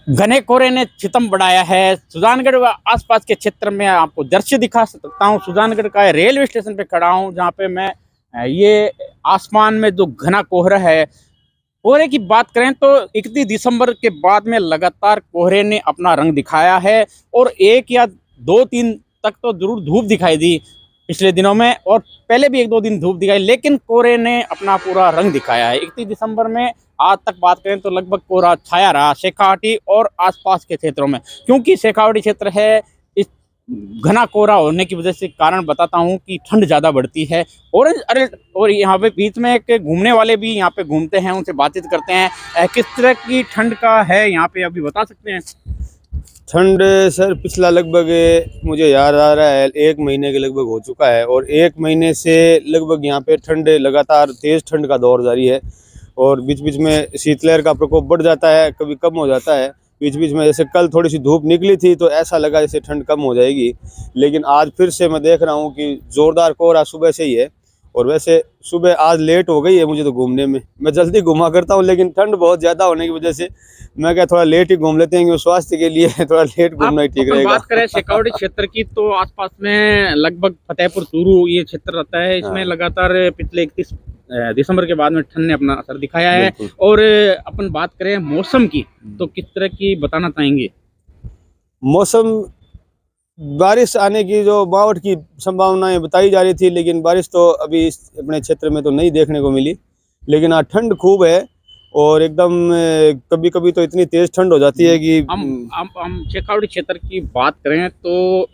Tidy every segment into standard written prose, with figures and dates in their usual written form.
घने कोहरे ने चितम बढ़ाया है। सुजानगढ़ व आसपास के क्षेत्र में आपको दृश्य दिखा सकता हूँ। सुजानगढ़ का रेलवे स्टेशन पे खड़ा हूँ, जहाँ पे मैं ये आसमान में जो घना कोहरा है, कोहरे की बात करें तो 31 दिसंबर के बाद में लगातार कोहरे ने अपना रंग दिखाया है और 1 या 2-3 तक तो जरूर धूप दिखाई दी पिछले दिनों में, और पहले भी 1-2 दिन धूप दिखाई, लेकिन कोहरे ने अपना पूरा रंग दिखाया है। 31 दिसंबर में आज तक बात करें तो लगभग कोहरा छाया रहा शेखावाटी और आसपास के क्षेत्रों में, क्योंकि शेखावाटी क्षेत्र है। इस घना कोहरा होने की वजह से कारण बताता हूँ कि ठंड ज़्यादा बढ़ती है। ऑरेंज अलर्ट, और यहाँ पे बीच में एक घूमने वाले भी यहाँ पे घूमते हैं, उनसे बातचीत करते हैं किस तरह की ठंड का है यहाँ पे, अभी बता सकते हैं? ठंड सर पिछला लगभग मुझे याद आ रहा है 1 महीने के लगभग हो चुका है, और 1 महीने से लगभग यहाँ पे ठंड लगातार तेज़ ठंड का दौर जारी है। और बीच बीच में शीतलहर का प्रकोप बढ़ जाता है, कभी कम हो जाता है। बीच बीच में जैसे कल थोड़ी सी धूप निकली थी तो ऐसा लगा जैसे ठंड कम हो जाएगी, लेकिन आज फिर से मैं देख रहा हूँ कि ज़ोरदार कोहरा सुबह से ही है। और वैसे सुबह आज लेट हो गई है मुझे तो घूमने में, मैं जल्दी घूमा करता हूँ, लेकिन ठंड बहुत ज़्यादा होने की वजह से मैं क्या थोड़ा लेट ही घूम लेते हैं, क्योंकि स्वास्थ्य के लिए थोड़ा लेट घूमना ही ठीक रहेगा। बात करें शेखावाटी क्षेत्र की तो आसपास में लगभग फतेहपुर चूरू ये क्षेत्र रहता है। इसमें हाँ। लगातार पिछले 31 दिसंबर के बाद में ठंड ने अपना असर दिखाया है। और अपन बात करें मौसम की तो किस तरह की बताना चाहेंगे? मौसम बारिश आने की जो बावट की संभावनाएं बताई जा रही थी, लेकिन बारिश तो अभी इस अपने क्षेत्र में तो नहीं देखने को मिली। लेकिन हाँ, ठंड खूब है और एकदम कभी कभी तो इतनी तेज ठंड हो जाती है कि हम शेखावाटी क्षेत्र की बात करें तो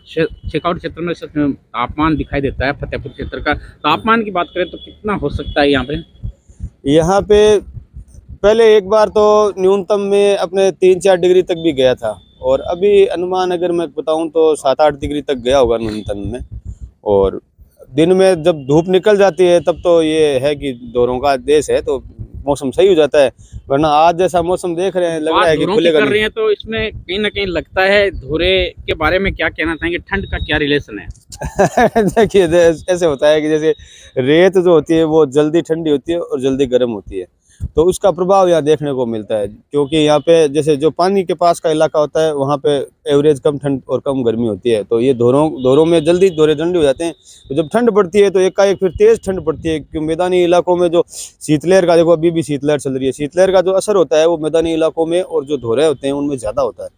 शेखावाटी क्षेत्र में तापमान दिखाई देता है। फतेहपुर क्षेत्र का तापमान की बात करें तो कितना हो सकता है यहाँ पे पहले एक बार तो न्यूनतम में अपने 3-4 डिग्री तक भी गया था, और अभी अनुमान अगर मैं बताऊं तो 7-8 डिग्री तक गया होगा न्यूनतम में। और दिन में जब धूप निकल जाती है तब तो ये है कि धुआं का देश है, तो मौसम सही हो जाता है। वरना आज जैसा मौसम देख रहे हैं, लग रहा है कि खुलेगा कर रहे हैं, तो इसमें कहीं ना कहीं लगता है धुरे के बारे में क्या कहना चाहेंगे? ठंड का क्या रिलेशन है? देखिए ऐसे होता है कि जैसे रेत जो होती है वो जल्दी ठंडी होती है और जल्दी गर्म होती है, तो उसका प्रभाव यहाँ देखने को मिलता है। क्योंकि यहाँ पे जैसे जो पानी के पास का इलाका होता है वहाँ पे एवरेज कम ठंड और कम गर्मी होती है, तो ये धोरों में जल्दी धोरे ठंडे हो जाते हैं। तो जब ठंड पड़ती है तो एकाएक फिर तेज ठंड पड़ती है, क्योंकि मैदानी इलाकों में जो शीतलहर का, देखो अभी भी शीतलहर चल रही है, शीतलहर का जो असर होता है वो मैदानी इलाकों में और जो धोरे होते हैं उनमें ज़्यादा होता है।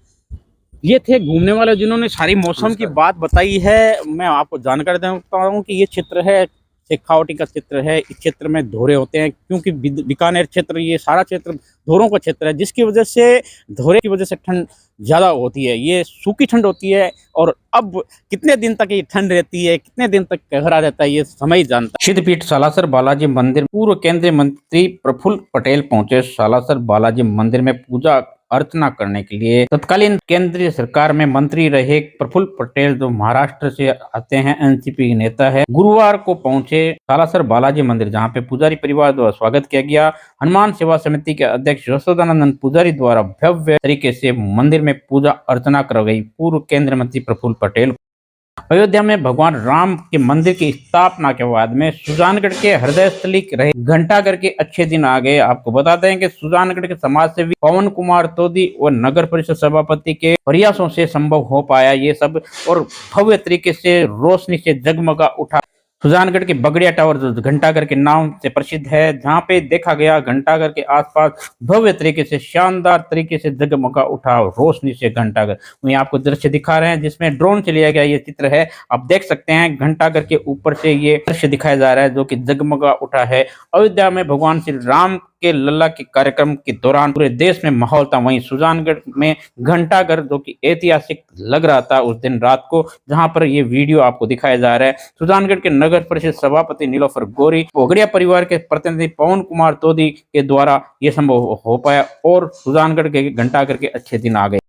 ये थे घूमने वाले जिन्होंने सारी मौसम की बात बताई है। मैं आपको जानकारी देता हूँ कि ये क्षेत्र है शेखावाटी का क्षेत्र है। इस क्षेत्र में धोरे होते हैं, क्योंकि बीकानेर क्षेत्र, ये सारा क्षेत्र धोरों का क्षेत्र है, जिसकी वजह से धोरे की वजह से ठंड ज़्यादा होती है। ये सूखी ठंड होती है, और अब कितने दिन तक ये ठंड रहती है, कितने दिन तक कोहरा रहता है, ये समय ही जानता है। सिद्धपीठ सालासर बालाजी मंदिर पूर्व केंद्रीय मंत्री प्रफुल्ल पटेल पहुंचे सालासर बालाजी मंदिर में पूजा अर्चना करने के लिए। तत्कालीन केंद्रीय सरकार में मंत्री रहे प्रफुल्ल पटेल, जो महाराष्ट्र से आते हैं, एनसीपी नेता है, गुरुवार को पहुंचे सालासर बालाजी मंदिर, जहां पे पुजारी परिवार द्वारा स्वागत किया गया। हनुमान सेवा समिति के अध्यक्ष यशोदानंद पुजारी द्वारा भव्य तरीके से मंदिर में पूजा अर्चना कर गई। पूर्व केंद्रीय मंत्री प्रफुल्ल पटेल अयोध्या में भगवान राम के मंदिर की स्थापना के बाद में सुजानगढ़ के हृदय स्थली रहे घंटाघर के अच्छे दिन आ गए। आपको बताते हैं कि सुजानगढ़ के समाज सेवी पवन कुमार तोदी और नगर परिषद सभापति के प्रयासों से संभव हो पाया ये सब, और भव्य तरीके से रोशनी से जगमगा उठा सुजानगढ़ के बगड़िया टावर, जो घंटाघर के नाम से प्रसिद्ध है, जहां पे देखा गया घंटाघर के आसपास भव्य तरीके से शानदार तरीके से जगमगा उठा रोशनी से घंटाघर। वहीं आपको दृश्य दिखा रहे हैं जिसमें ड्रोन से लिया गया ये चित्र है। आप देख सकते हैं घंटाघर के ऊपर से ये दृश्य दिखाया जा रहा है, जो कि जगमगा उठा है। अयोध्या में भगवान श्री राम के लल्ला के कार्यक्रम के दौरान पूरे देश में माहौल था। वहीं सुजानगढ़ में घंटाघर, जो कि ऐतिहासिक लग रहा था उस दिन रात को, जहां पर ये वीडियो आपको दिखाया जा रहा है। सुजानगढ़ के नगर परिषद सभापति नीलोफर गौरी, पोगड़िया परिवार के प्रतिनिधि पवन कुमार तोदी के द्वारा ये संभव हो पाया, और सुजानगढ़ के घंटाघर के अच्छे दिन आ गए।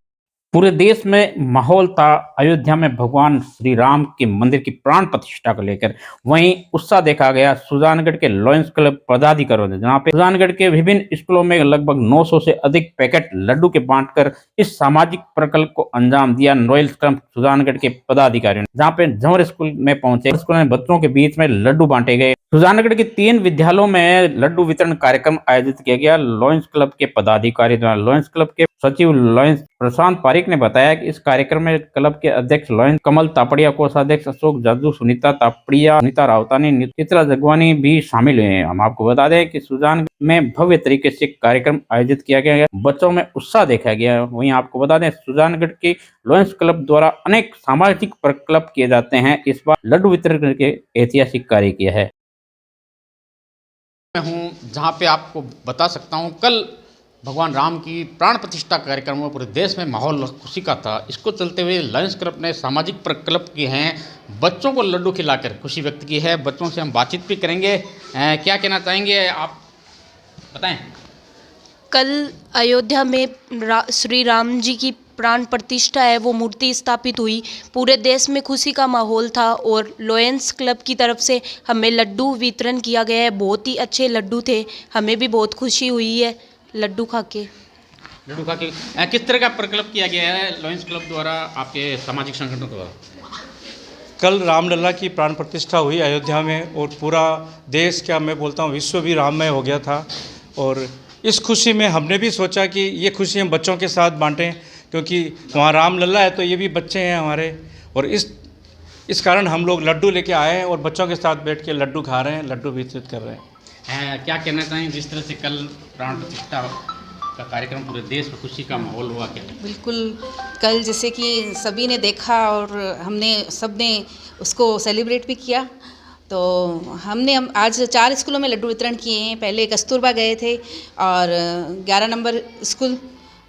पूरे देश में माहौल था अयोध्या में भगवान श्री राम के मंदिर की प्राण प्रतिष्ठा को लेकर। वहीं उत्साह देखा गया सुजानगढ़ के लॉयंस क्लब पदाधिकारियों ने, जहां पे सुजानगढ़ के विभिन्न स्कूलों में लगभग 900 से अधिक पैकेट लड्डू के बांटकर इस सामाजिक प्रकल्प को अंजाम दिया। लॉयंस क्लब सुजानगढ़ के पदाधिकारियों ने, जहाँ पे झंवर स्कूल में पहुंचे, स्कूल में बच्चों के बीच में लड्डू बांटे गए। सुजानगढ़ के 3 विद्यालयों में लड्डू वितरण कार्यक्रम आयोजित किया गया। लॉयंस क्लब के पदाधिकारी द्वारा लॉयंस क्लब के सचिव लॉयंस प्रशांत पारिक ने बताया कि इस कार्यक्रम में क्लब के अध्यक्ष लॉयंस कमल तापड़िया, कोषाध्यक्ष अशोक जादू, सुनीता तापड़िया, सुनीता रावतानी, चित्रा जगवानी भी शामिल हुए हैं। हम आपको बता दें कि सुजान में भव्य तरीके से कार्यक्रम आयोजित किया गया है, बच्चों में उत्साह देखा गया। वहीं आपको बता दें सुजानगढ़ के लॉयंस क्लब द्वारा अनेक सामाजिक प्रकल्प किए जाते हैं। इस बार लड्डू वितरण करके ऐतिहासिक कार्य किया है। मैं हूँ जहाँ पे आपको बता सकता हूँ कल भगवान राम की प्राण प्रतिष्ठा कार्यक्रम में पूरे देश में माहौल खुशी का था। इसको चलते हुए लायंस क्लब ने सामाजिक प्रकल्प किए हैं, बच्चों को लड्डू खिलाकर खुशी व्यक्त की है। बच्चों से हम बातचीत भी करेंगे। क्या कहना चाहेंगे आप बताएं। कल अयोध्या में श्री राम जी की प्राण प्रतिष्ठा है, वो मूर्ति स्थापित हुई। पूरे देश में खुशी का माहौल था और लॉयंस क्लब की तरफ से हमें लड्डू वितरण किया गया है। बहुत ही अच्छे लड्डू थे, हमें भी बहुत खुशी हुई है लड्डू खा के। किस तरह का प्रकल्प किया गया है लॉयंस क्लब द्वारा, आपके सामाजिक संगठनों द्वारा? कल रामलला की प्राण प्रतिष्ठा हुई अयोध्या में और पूरा देश, क्या मैं बोलता हूँ, विश्व भी राममय हो गया था। और इस खुशी में हमने भी सोचा कि ये खुशी हम बच्चों के साथ बांटें, क्योंकि वहाँ रामलला है तो ये भी बच्चे हैं हमारे। और इस कारण हम लोग लड्डू लेके आए हैं और बच्चों के साथ बैठ के लड्डू खा रहे हैं, लड्डू वितरित कर रहे हैं। क्या कहना चाहेंगे जिस तरह से कल प्राण प्रतिष्ठा का कार्यक्रम पूरे देश में खुशी का माहौल हुआ? क्या बिल्कुल, कल जैसे कि सभी ने देखा और हमने सबने उसको सेलिब्रेट भी किया, तो हमने आज 4 स्कूलों में लड्डू वितरण किए हैं। पहले कस्तूरबा गए थे और 11 नंबर स्कूल,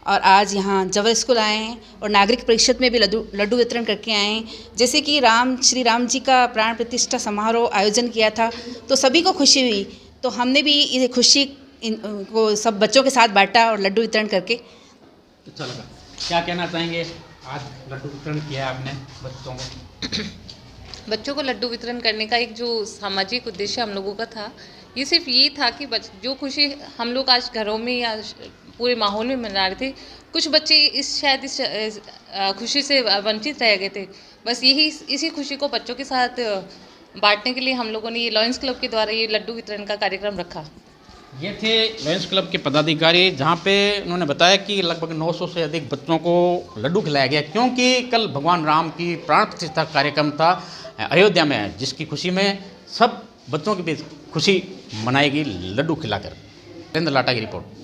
और आज यहाँ जवर स्कूल आए हैं और नागरिक परिषद में भी लड्डू वितरण करके आए हैं। जैसे कि श्री राम जी का प्राण प्रतिष्ठा समारोह आयोजन किया था तो सभी को खुशी हुई, तो हमने भी ये खुशी को सब बच्चों के साथ बांटा और लड्डू वितरण करके अच्छा लगा। क्या कहना चाहेंगे, आज लड्डू वितरण किया है आपने बच्चों को? बच्चों को लड्डू वितरण करने का एक जो सामाजिक उद्देश्य हम लोगों का था, ये सिर्फ ये था कि जो खुशी हम लोग आज घरों में या पूरे माहौल में मना रहे थे, कुछ बच्चे इस खुशी से वंचित रह गए थे। बस इसी खुशी को बच्चों के साथ बांटने के लिए हम लोगों ने ये लॉयंस क्लब के द्वारा ये लड्डू वितरण का कार्यक्रम रखा। ये थे लॉयंस क्लब के पदाधिकारी, जहाँ पे उन्होंने बताया कि लगभग 900 से अधिक बच्चों को लड्डू खिलाया गया, क्योंकि कल भगवान राम की प्राण प्रतिष्ठा कार्यक्रम था अयोध्या में, जिसकी खुशी में सब बच्चों के बीच खुशी मनाएगी लड्डू खिलाकर। नरेंद्र लाटा की रिपोर्ट।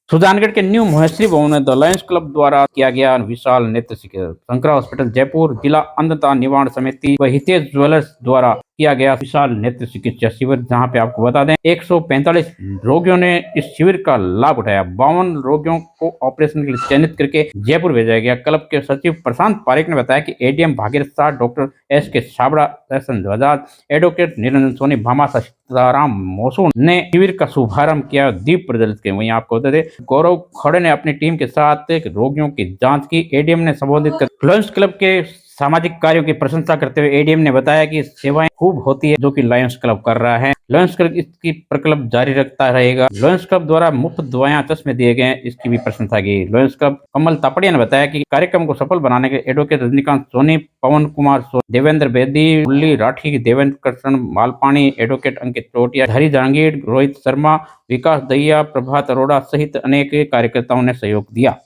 सुजानगढ़ के न्यू महेश्वरी भवन में द लायंस क्लब द्वारा किया गया विशाल नेत्र शिविर। शंकरा हॉस्पिटल जयपुर, जिला अंधता निवारण समिति व हितेश ज्वेलर्स द्वारा किया गया विशाल नेत्र चिकित्सा शिविर, जहां पे आपको बता दें 145 रोगियों ने इस शिविर का लाभ उठाया। 52 रोगियों को ऑपरेशन के लिए चयनित करके जयपुर भेजा गया। क्लब के सचिव प्रशांत पारिक ने बताया कि ADM Bhagirath Shah, doctor S K. Chhabra, सहसन ध्वजाज, एडवोकेट निरंजन सोनी, भामाशाह सीताराम मोसू ने शिविर का शुभारंभ किया, दीप प्रज्वलित किए। वहीं आपको बता दें गौरव खड़े ने अपनी टीम के साथ रोगियों की जांच की। एडीएम ने संबोधित कर लॉयंस क्लब के सामाजिक कार्यों की प्रशंसा करते हुए एडीएम ने बताया कि सेवाएं खूब होती है जो कि लायंस क्लब कर रहा है। लायंस क्लब इसकी प्रकल्प जारी रखता रहेगा। लायंस क्लब द्वारा मुफ्त दवाएं, चश्मे दिए गए, इसकी भी प्रशंसा की। लायंस क्लब कमल तापड़िया ने बताया कि कार्यक्रम को सफल बनाने के एडवोकेट रजनीकांत सोनी, पवन कुमार सोनी, देवेंद्र बेदी, मुरली राठी, देवेंद्र कृष्ण मालपानी, एडवोकेट अंकित टोटिया, हरी जहांगीर, रोहित शर्मा, विकास दहिया, प्रभात अरोड़ा सहित अनेक कार्यकर्ताओं ने सहयोग दिया।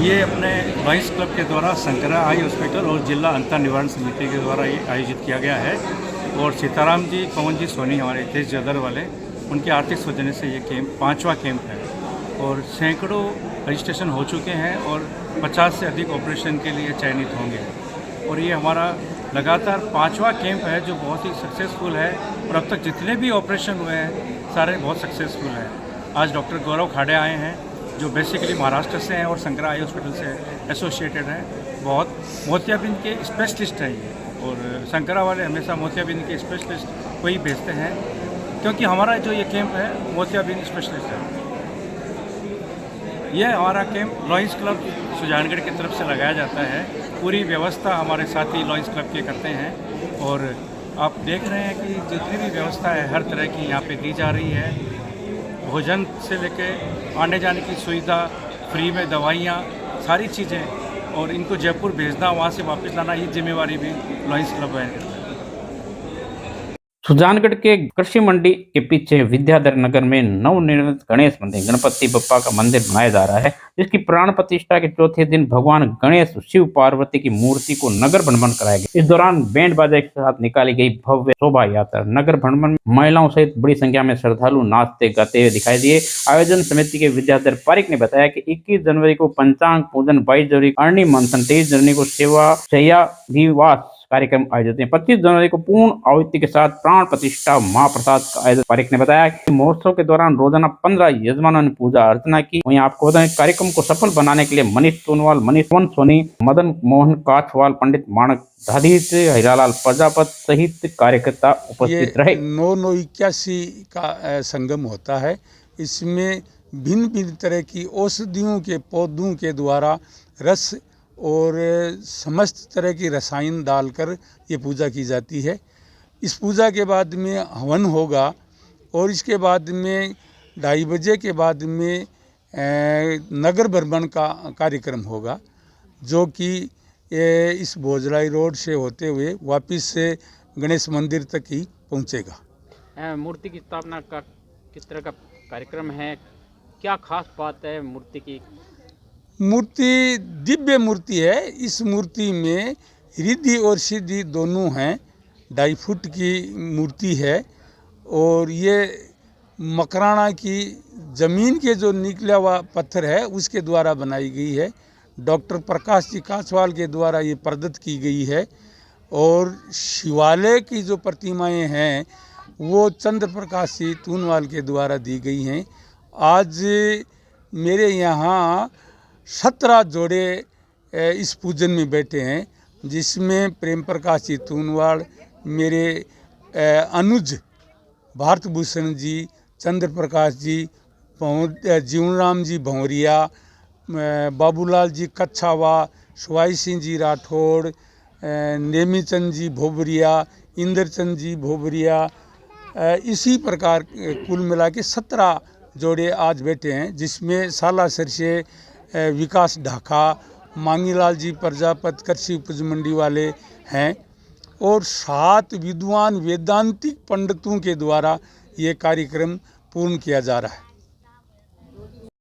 ये अपने लायंस क्लब के द्वारा शंकरा आई हॉस्पिटल और जिला अंतर निवारण समिति के द्वारा ये आयोजित किया गया है। और सीताराम जी, पवन जी सोनी, हमारे हितेश ज्वेलर वाले, उनके आर्थिक सौजन्य से ये कैंप 5वां कैंप है और सैकड़ों रजिस्ट्रेशन हो चुके हैं और 50 से अधिक ऑपरेशन के लिए चयनित होंगे। और ये हमारा लगातार 5वां कैंप है जो बहुत ही सक्सेसफुल है और अब तक जितने भी ऑपरेशन हुए हैं सारे बहुत सक्सेसफुल हैं। आज डॉक्टर गौरव खाड़े आए हैं जो बेसिकली महाराष्ट्र से हैं और शंकरा आई हॉस्पिटल से एसोसिएटेड हैं। बहुत मोतियाबिंद के स्पेशलिस्ट हैं ये, और शंकरा वाले हमेशा मोतियाबिंद के स्पेशलिस्ट को ही भेजते हैं, क्योंकि हमारा जो ये कैंप है मोतियाबिंद स्पेशलिस्ट है। यह हमारा कैंप लायंस क्लब सुजानगढ़ की तरफ से लगाया जाता है। पूरी व्यवस्था हमारे साथी लायंस क्लब के करते हैं और आप देख रहे हैं कि जितनी भी व्यवस्था है हर तरह की यहाँ पे दी जा रही है। भोजन से लेके आने जाने की सुविधा, फ्री में दवाइयाँ, सारी चीज़ें, और इनको जयपुर भेजना, वहाँ से वापस लाना, ये जिम्मेवारी भी लायंस क्लब है। सुजानगढ़ के कृषि मंडी के पीछे विद्याधर नगर में नवनिर्मित गणेश मंदिर गणपति बप्पा का मंदिर बनाया जा रहा है, जिसकी प्राण प्रतिष्ठा के चौथे दिन भगवान गणेश शिव पार्वती की मूर्ति को नगर भ्रमण कराया गया। इस दौरान बैंड बाजा के साथ निकाली गई भव्य शोभा यात्रा। नगर भ्रमण में महिलाओं सहित बड़ी संख्या में श्रद्धालु नाचते गाते हुए दिखाई दिए। आयोजन समिति के विद्याधर पारिक ने बताया कि 21 जनवरी को पंचांग पूजन, 22 जनवरी को अरणी मंथन, 23 जनवरी को सेवा शैया विवास कार्यक्रम आयोजित है। 25 जनवरी को पूर्ण आहुति के साथ प्राण प्रतिष्ठा महाप्रसाद का आयोजन। पारिक ने बताया कि महोत्सव के दौरान रोजाना 15 यजमानों ने पूजा अर्चना की। वहीं आपको बताएं, कार्यक्रम को सफल बनाने के लिए मनीष सोनवाल, मनीष सोनी, मदन मोहन काछवाल, पंडित माणक धाधीत, हीरालाल प्रजापत सहित कार्यकर्ता उपस्थित रहे। 981 का संगम होता है। इसमें भिन्न भिन्न तरह की औषधियों के पौधों के द्वारा रस और समस्त तरह की रसायन डालकर ये पूजा की जाती है। इस पूजा के बाद में हवन होगा और इसके बाद में 2:30 बजे के बाद में नगर भ्रमण का कार्यक्रम होगा, जो कि इस भोजलाई रोड से होते हुए वापस से गणेश मंदिर तक ही पहुंचेगा। मूर्ति की स्थापना का किस तरह का कार्यक्रम है, क्या खास बात है मूर्ति की? मूर्ति दिव्य मूर्ति है। इस मूर्ति में रिद्धि और सिद्धि दोनों हैं। 2.5 फुट की मूर्ति है और ये मकराना की ज़मीन के जो निकला हुआ पत्थर है उसके द्वारा बनाई गई है। डॉक्टर प्रकाश जी काछवाल के द्वारा ये प्रदत्त की गई है। और शिवालय की जो प्रतिमाएं हैं वो चंद्र प्रकाश जी तूनवाल के द्वारा दी गई हैं। आज मेरे यहाँ 17 जोड़े इस पूजन में बैठे हैं, जिसमें प्रेम प्रकाश जी तूनवाल, मेरे अनुज भारत भूषण जी, चंद्र प्रकाश जी, जीवनराम जी भंवरिया, बाबूलाल जी कच्छावा, सुभाई सिंह जी राठौड़, नेमीचंद जी भोबरिया, इंद्रचंद जी भोबरिया, इसी प्रकार कुल मिला के 17 जोड़े आज बैठे हैं, जिसमें सालासर से विकास ढाका, मांगीलाल जी प्रजापत कृषि उपज मंडी वाले हैं और 7 विद्वान वेदांतिक पंडितों के द्वारा ये कार्यक्रम पूर्ण किया जा रहा है।